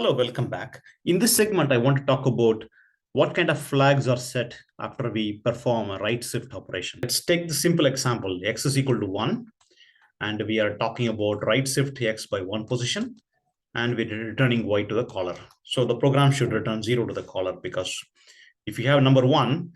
Hello, welcome back. In this segment, I want to talk about what kind of flags are set after we perform a right shift operation. Let's take the simple example, x is equal to 1, and we are talking about right shift x by 1 position, and we're returning y to the caller. So the program should return 0 to the caller, because if you have number 1,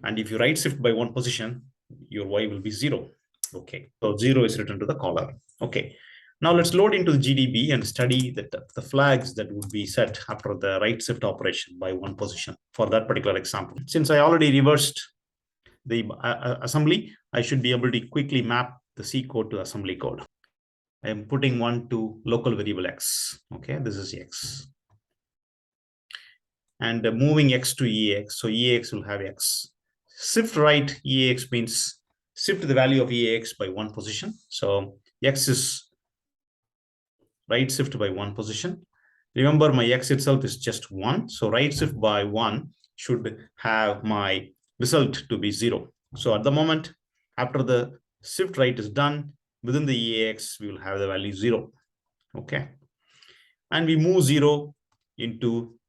and if you right shift by 1 position, your y will be 0. Okay, so 0 is returned to the caller. Okay. Now let's load into the GDB and study the flags that would be set after the right shift operation by 1 position for that particular example. Since I already reversed the assembly, I should be able to quickly map the C code to assembly code. I am putting 1 to local variable x. Okay, this is x. And moving x to EAX. So EAX will have x. Shift right EAX means shift the value of EAX by 1 position. So x is right shift by 1 position. Remember, my x itself is just 1. So right shift by 1 should have my result to be 0. So at the moment, after the shift right is done, within the EAX, we will have the value 0. Okay. And we move 0 into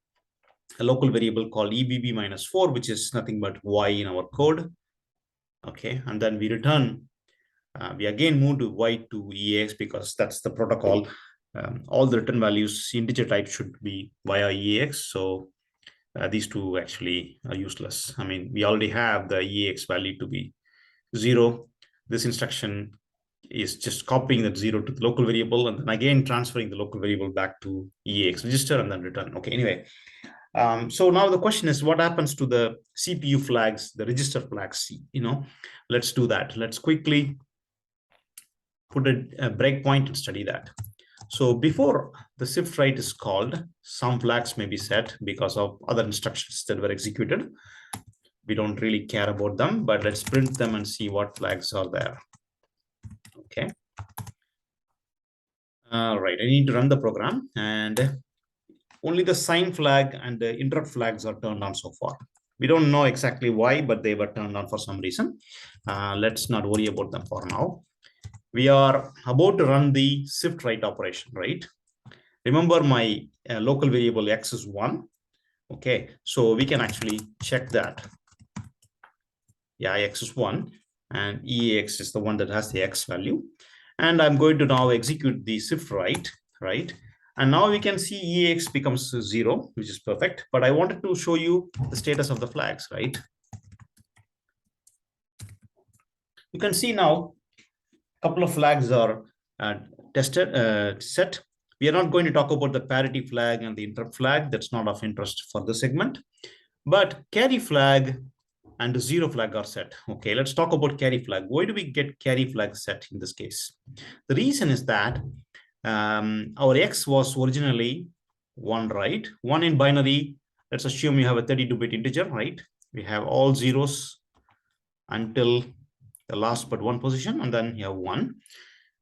a local variable called EBB minus 4, which is nothing but y in our code. Okay. And then we return, we again move to y to EAX because that's the protocol. All the return values integer type should be via EAX. So these two actually are useless. I mean, we already have the EAX value to be 0. This instruction is just copying that 0 to the local variable and then again transferring the local variable back to EAX register and then return. Okay, anyway. So now the question is, what happens to the CPU flags, the register flags? Let's do that. Let's quickly put a breakpoint and study that. So before the shift right is called, some flags may be set because of other instructions that were executed. We don't really care about them, but let's print them and see what flags are there. Okay. All right, I need to run the program, and only the sign flag and the interrupt flags are turned on so far. We don't know exactly why, but they were turned on for some reason. Let's not worry about them for now. We are about to run the shift right operation, right? Remember, my local variable x is 1. Okay, so we can actually check that. Yeah, x is 1 and EAX is the one that has the x value. And I'm going to now execute the shift right? And now we can see EAX becomes 0, which is perfect. But I wanted to show you the status of the flags, right? You can see now a couple of flags are set. We are not going to talk about the parity flag and the interrupt flag. That's not of interest for the segment. But carry flag and the 0 flag are set. Okay, let's talk about carry flag. Why do we get carry flag set in this case? The reason is that our x was originally 1, right? 1 in binary. Let's assume you have a 32-bit integer, right? We have all zeros until the last but 1 position, and then you have 1.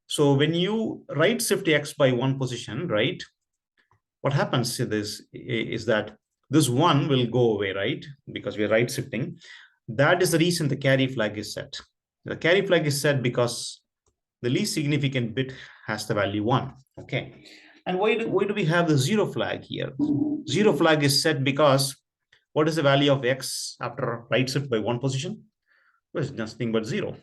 So when you right shift x by 1 position, right, what happens to this is that this 1 will go away, right? Because we're right shifting. That is the reason the carry flag is set. The carry flag is set because the least significant bit has the value 1. Okay. And why do we have the 0 flag here? 0 flag is set because what is the value of x after right shift by 1 position? Well, it's nothing but 0.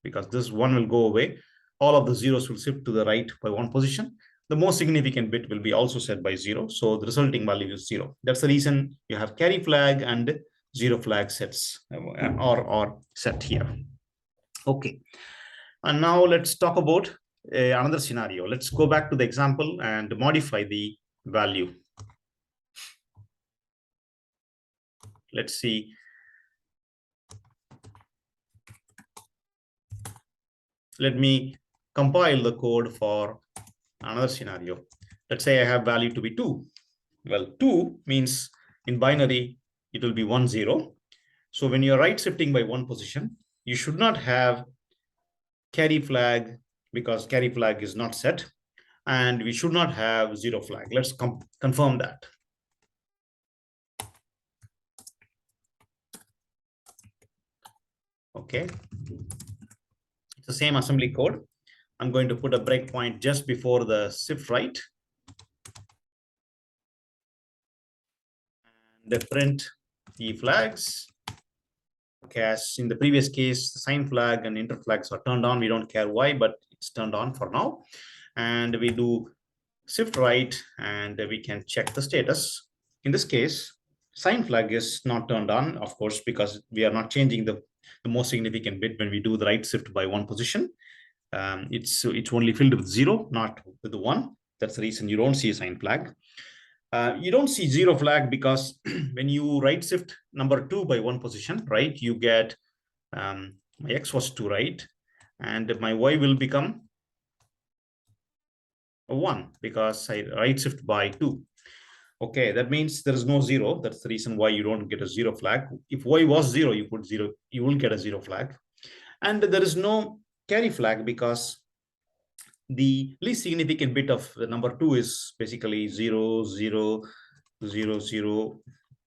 Because this 1 will go away. All of the zeros will shift to the right by 1 position. The most significant bit will be also set by 0. So the resulting value is 0. That's the reason you have carry flag and 0 flag sets or set here. Okay. And now let's talk about another scenario. Let's go back to the example and modify the value. Let's see. Let me compile the code for another scenario. Let's say I have value to be 2. Well, 2 means in binary, it will be 1, 0. So when you're right shifting by 1 position, you should not have carry flag because carry flag is not set. And we should not have 0 flag. Let's confirm that. Okay. It's the same assembly code. I'm going to put a breakpoint just before the shift right. and the print E flags. Okay, as in the previous case, the sign flag and enter flags are turned on. We don't care why, but it's turned on for now. And we do shift right, and we can check the status. In this case, sign flag is not turned on, of course, because we are not changing the most significant bit when we do the right shift by one position. It's only filled with 0, not with the 1. That's the reason you don't see a sign flag. You don't see 0 flag because when you right shift number 2 by one position, right, you get my X was 2, right, and my Y will become a 1 because I right shift by 2. Okay, that means there is no 0. That's the reason why you don't get a 0 flag. If Y was 0, you put 0, you will get a 0 flag. And there is no carry flag because the least significant bit of the number 2 is basically 0, 0, 0, 0,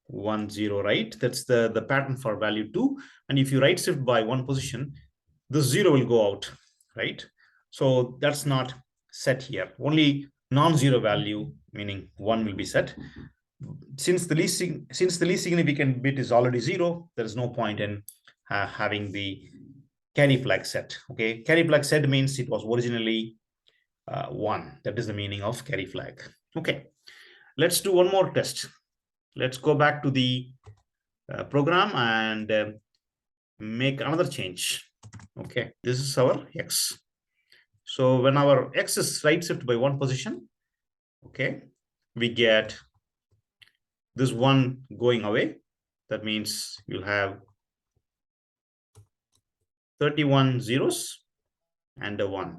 1, 0, right? That's the pattern for value 2. And if you right shift by one position, the 0 will go out, right? So that's not set here. Only non-zero value, meaning 1, will be set. Since the least significant bit is already 0, there is no point in having the carry flag set. Okay, carry flag set means it was originally 1. That is the meaning of carry flag. Okay, let's do one more test. Let's go back to the program and make another change. Okay, this is our X. So when our X is right shift by one position, okay, we get this 1 going away. That means you'll have 31 zeros and a 1.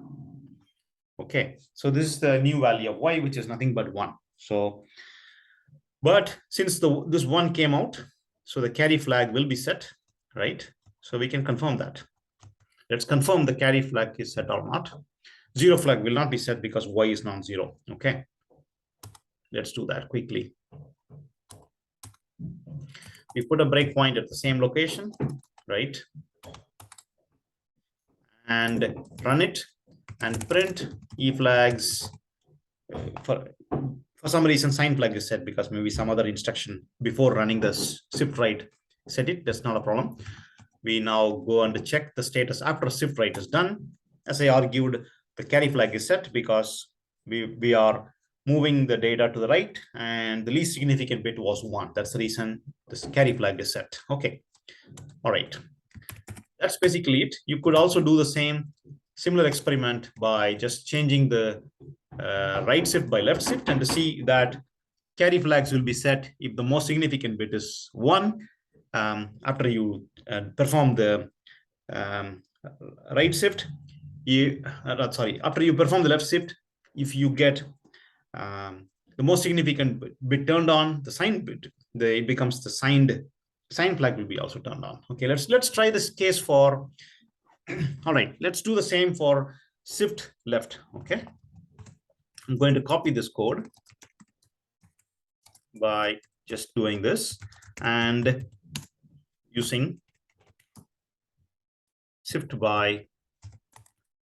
Okay, so this is the new value of Y, which is nothing but 1. So, but since this 1 came out, so the carry flag will be set, right? So we can confirm that. Let's confirm the carry flag is set or not. 0 flag will not be set because Y is non-zero. Okay, let's do that quickly. We put a breakpoint at the same location, right? And run it and print E flags. For some reason, sign flag is set because maybe some other instruction before running this shift right set it. That's not a problem. We now go and check the status after shift right is done. As I argued, the carry flag is set because we are moving the data to the right, and the least significant bit was 1. That's the reason this carry flag is set. Okay, all right. That's basically it. You could also do the similar experiment by just changing the right shift by left shift, and to see that carry flags will be set if the most significant bit is 1. After you perform the right shift, after you perform the left shift, if you get the most significant bit turned on, the sign bit, it becomes the sign flag will be also turned on. Okay, let's try this case for all right, let's do the same for shift left. Okay, I'm going to copy this code by just doing this and using shift by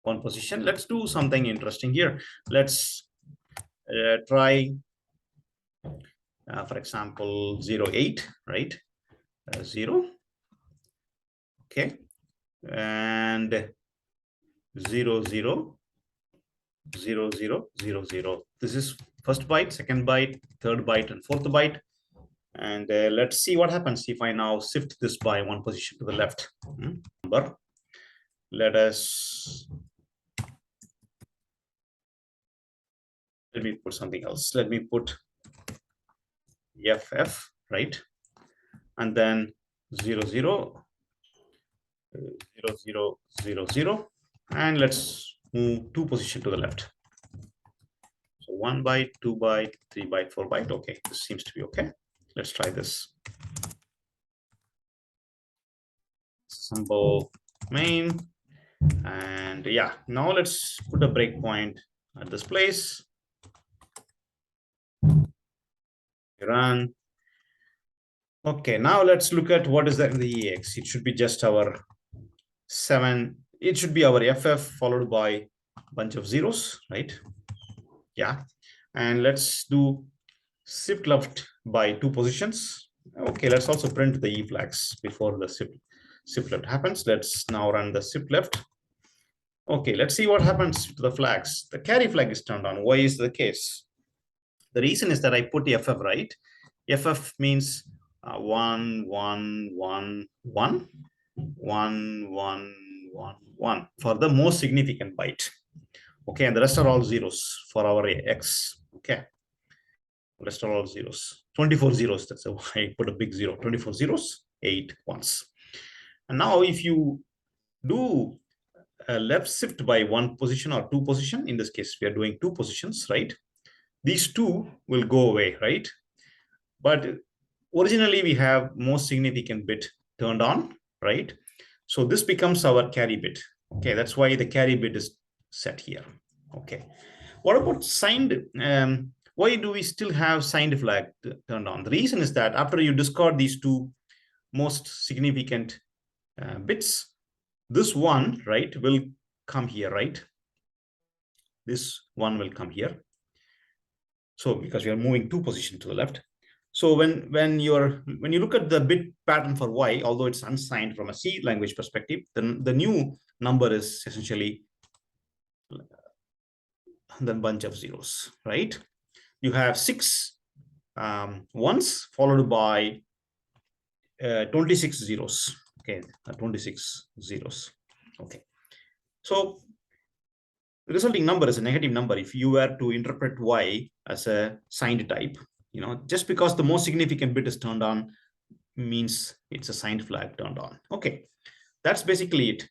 one position. Let's do something interesting here. Let's try for example 08, right? 0, okay, and 0 0 0 0 0 0. This is first byte, second byte, third byte, and fourth byte. And let's see what happens if I now shift this by one position to the left. Number. Let me put something else. Let me put FF, right? And then 0 0 0 0 0 0, and let's move 2 position to the left. So 1 byte, 2 byte, 3 byte, 4 byte. Okay, this seems to be okay. Let's try this. Symbol main, and yeah, now let's put a breakpoint at this place. Run. Okay, now let's look at what is that in the EX. It should be just our 7. It should be our FF followed by a bunch of zeros, right? Yeah, and let's do shift left by 2 positions. Okay, let's also print the E flags before the shift left happens. Let's now run the shift left. Okay, let's see what happens to the flags. The carry flag is turned on. Why is the case? The reason is that I put FF, right? FF means 1, 1, 1, 1, 1, 1, 1, 1 for the most significant byte. Okay, and the rest are all zeros for our X. Okay, rest are all zeros. 24 zeros. That's why I put a big zero. 24 zeros, 8 ones. And now if you do left shift by 1 position or 2 position, in this case, we are doing 2 positions, right? These 2 will go away, right? But originally we have most significant bit turned on, right? So this becomes our carry bit. Okay, that's why the carry bit is set here. Okay, what about signed? Why do we still have signed flag turned on? The reason is that after you discard these 2 most significant bits, this one, right, will come here, right? This one will come here. So because we are moving 2 positions to the left. So when you look at the bit pattern for Y, although it's unsigned from a C language perspective, then the new number is essentially the bunch of zeros, right? You have 6 ones followed by 26 zeros. Okay, 26 zeros. Okay, so the resulting number is a negative number if you were to interpret Y as a signed type. You know, just because the most significant bit is turned on means it's a signed flag turned on. Okay, that's basically it.